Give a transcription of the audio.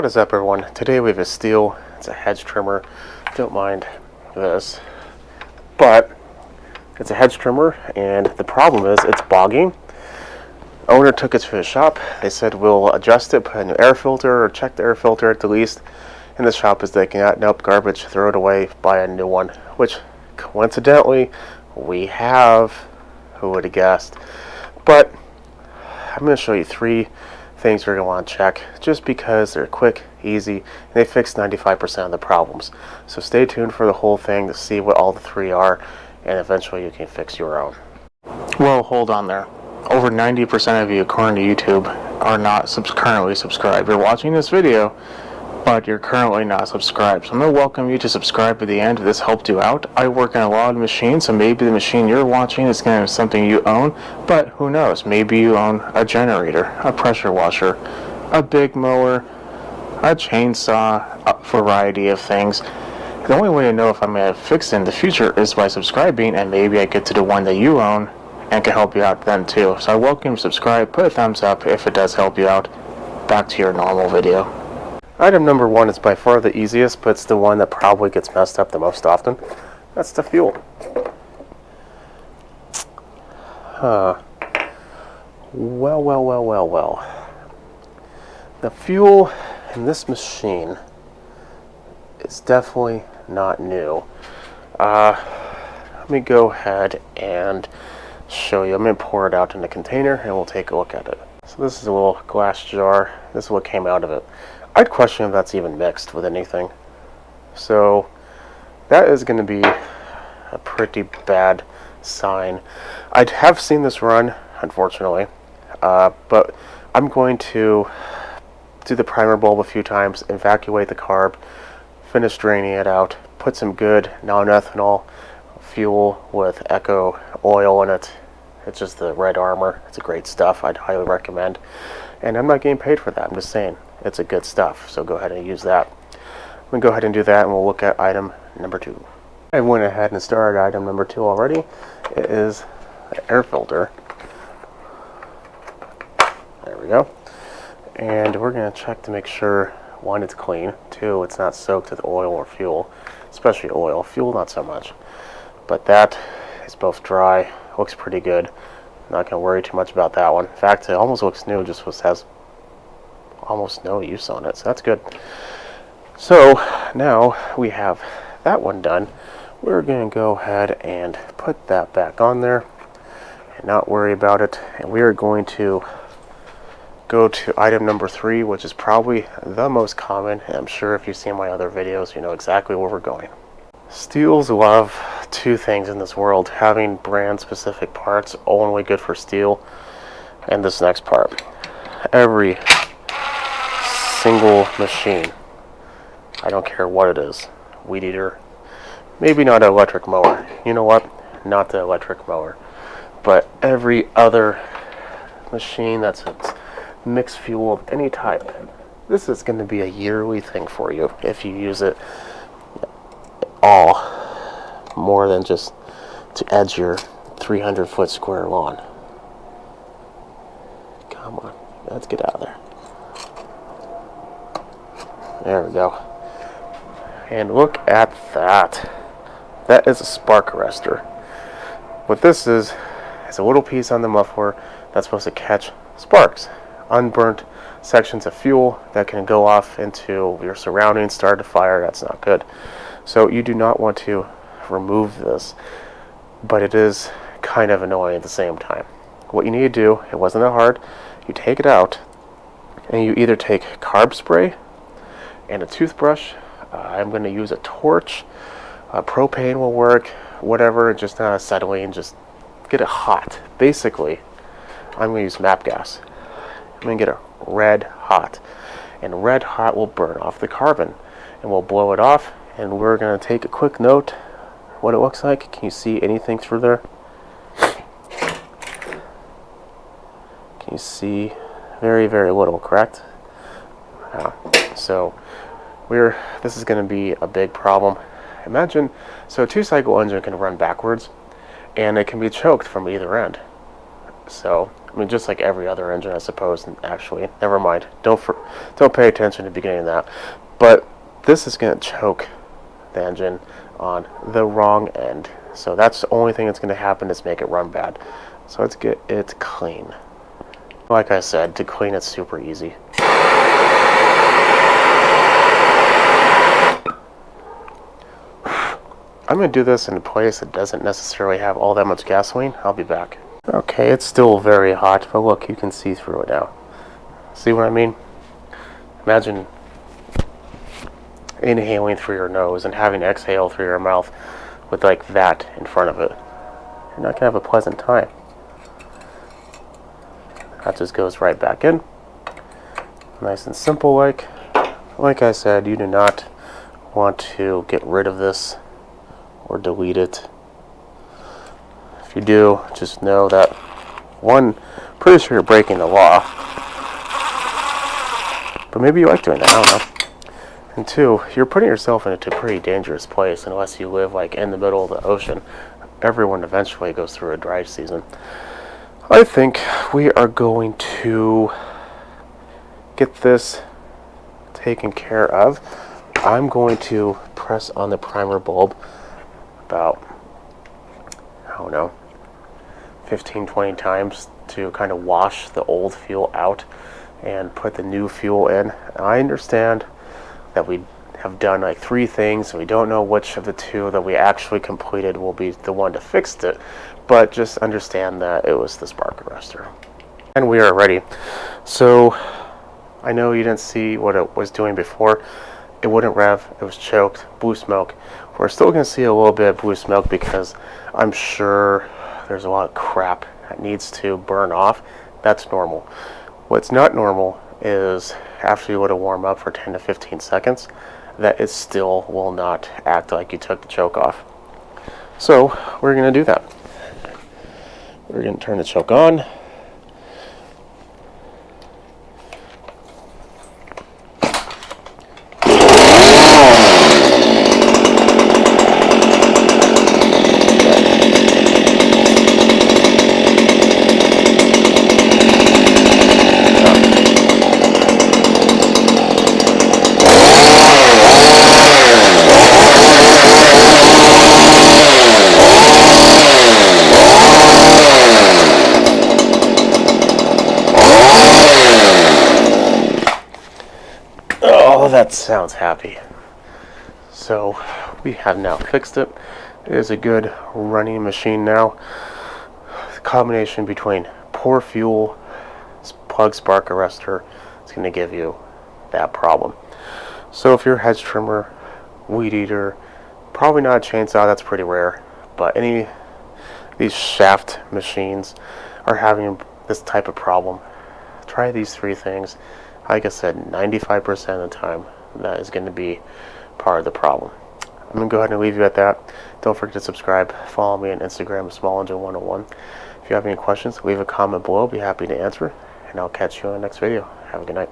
What is up, everyone? Today we have a Stihl. It's a hedge trimmer. Don't mind this, but it's a hedge trimmer, and the problem is it's bogging. Owner took it to his shop. They said we'll adjust it, put a new air filter, or check the air filter at the least. And the shop is thinking, nope, garbage, throw it away, buy a new one. Which, coincidentally, we have. Who would have guessed? But I'm going to show you 3 things you're going to want to check, just because they're quick, easy, and they fix 95% of the problems. So stay tuned for the whole thing to see what all the 3 are, and eventually you can fix your own. Well, hold on there. Over 90% of you, according to YouTube, are not currently subscribed. You're watching this video, but you're currently not subscribed. So I'm going to welcome you to subscribe at the end if this helped you out. I work on a lot of machines, so maybe the machine you're watching is going to be something you own, but who knows? Maybe you own a generator, a pressure washer, a big mower, a chainsaw, a variety of things. The only way to know if I'm going to fix it in the future is by subscribing, and maybe I get to the one that you own and can help you out then too. So I welcome you to subscribe, put a thumbs up if it does help you out. Back to your normal video. Item number 1 is by far the easiest, but it's the one that probably gets messed up the most often. That's the fuel. Well. The fuel in this machine is definitely not new. Let me go ahead and show you. I'm going to pour it out in a container and we'll take a look at it. So this is a little glass jar. This is what came out of it. I'd question if that's even mixed with anything. So that is going to be a pretty bad sign. I have seen this run, unfortunately, but I'm going to do the primer bulb a few times, evacuate the carb, finish draining it out, put some good non-ethanol fuel with Eco oil in it. It's just the Red Armor. It's a great stuff. I'd highly recommend. And I'm not getting paid for that. I'm just saying it's a good stuff. So go ahead and use that. I'm going to go ahead and do that, and we'll look at item number 2. I went ahead and started item number 2 already. It is the air filter. There we go. And we're going to check to make sure, 1, it's clean. 2, it's not soaked with oil or fuel, especially oil. Fuel, not so much. But that is both dry. Looks pretty good. Not going to worry too much about that one. In fact, it almost looks new, just has almost no use on it, so that's good. So now we have that one done. We're going to go ahead and put that back on there and not worry about it. And we are going to go to item number 3, which is probably the most common. And I'm sure if you've seen my other videos, you know exactly where we're going. Stihls love 2 things in this world: having brand specific parts, only good for Stihl, and this next part. Every single machine, I don't care what it is, weed eater, maybe not an electric mower, you know what, not the electric mower, but every other machine that's mixed fuel of any type, this is going to be a yearly thing for you if you use it all, more than just to edge your 300-foot square lawn. Come on, let's get out of there. There we go. And look at that. That is a spark arrestor. What this is a little piece on the muffler that's supposed to catch sparks, unburnt sections of fuel that can go off into your surroundings, start a fire. That's not good. So you do not want to remove this, but it is kind of annoying at the same time. What you need to do, it wasn't that hard, you take it out and you either take carb spray and a toothbrush. I'm going to use a torch. Propane will work, whatever, just not acetylene, just get it hot. Basically, I'm going to use MAP gas. I'm going to get it red hot, and red hot will burn off the carbon, and we'll blow it off. And we're going to take a quick note what it looks like. Can you see anything through there? Can you see? Very, very little, correct? So this is going to be a big problem. Imagine, so a 2-cycle engine can run backwards, and it can be choked from either end. So I mean, just like every other engine, I suppose. Actually, never mind. Don't pay attention to the beginning of that. But this is going to choke the engine on the wrong end. So that's the only thing that's going to happen is make it run bad. So let's get it clean. Like I said, to clean it's super easy. I'm going to do this in a place that doesn't necessarily have all that much gasoline. I'll be back. Okay, it's still very hot, but look, you can see through it now. See what I mean? Imagine inhaling through your nose and having to exhale through your mouth with like that in front of it. You're not going to have a pleasant time. That just goes right back in. Nice and simple like. Like I said, you do not want to get rid of this or delete it. If you do, just know that, one, pretty sure you're breaking the law, but maybe you like doing that, I don't know. And two, you're putting yourself into a pretty dangerous place unless you live like in the middle of the ocean. Everyone eventually goes through a dry season. I think we are going to get this taken care of. I'm going to press on the primer bulb about, I don't know, 15-20 times to kind of wash the old fuel out and put the new fuel in. I understand that we have done like 3 things and we don't know which of the 2 that we actually completed will be the one to fix it, but just understand that it was the spark arrestor. And we are ready. So I know you didn't see what it was doing before. It wouldn't rev, it was choked, blue smoke. We're still going to see a little bit of blue smoke because I'm sure there's a lot of crap that needs to burn off. That's normal. What's not normal is after you let it warm up for 10 to 15 seconds, that it still will not act like you took the choke off. So we're going to do that. We're going to turn the choke on. Oh, that sounds happy. So we have now fixed it. It is a good running machine now. The combination between poor fuel, plug spark arrestor is going to give you that problem. So if you're a hedge trimmer, weed eater, probably not a chainsaw, that's pretty rare, but any of these shaft machines are having this type of problem, try these 3 things. Like I said, 95% of the time, that is going to be part of the problem. I'm going to go ahead and leave you at that. Don't forget to subscribe. Follow me on Instagram, SmallEngine101. If you have any questions, leave a comment below. I'll be happy to answer. And I'll catch you in the next video. Have a good night.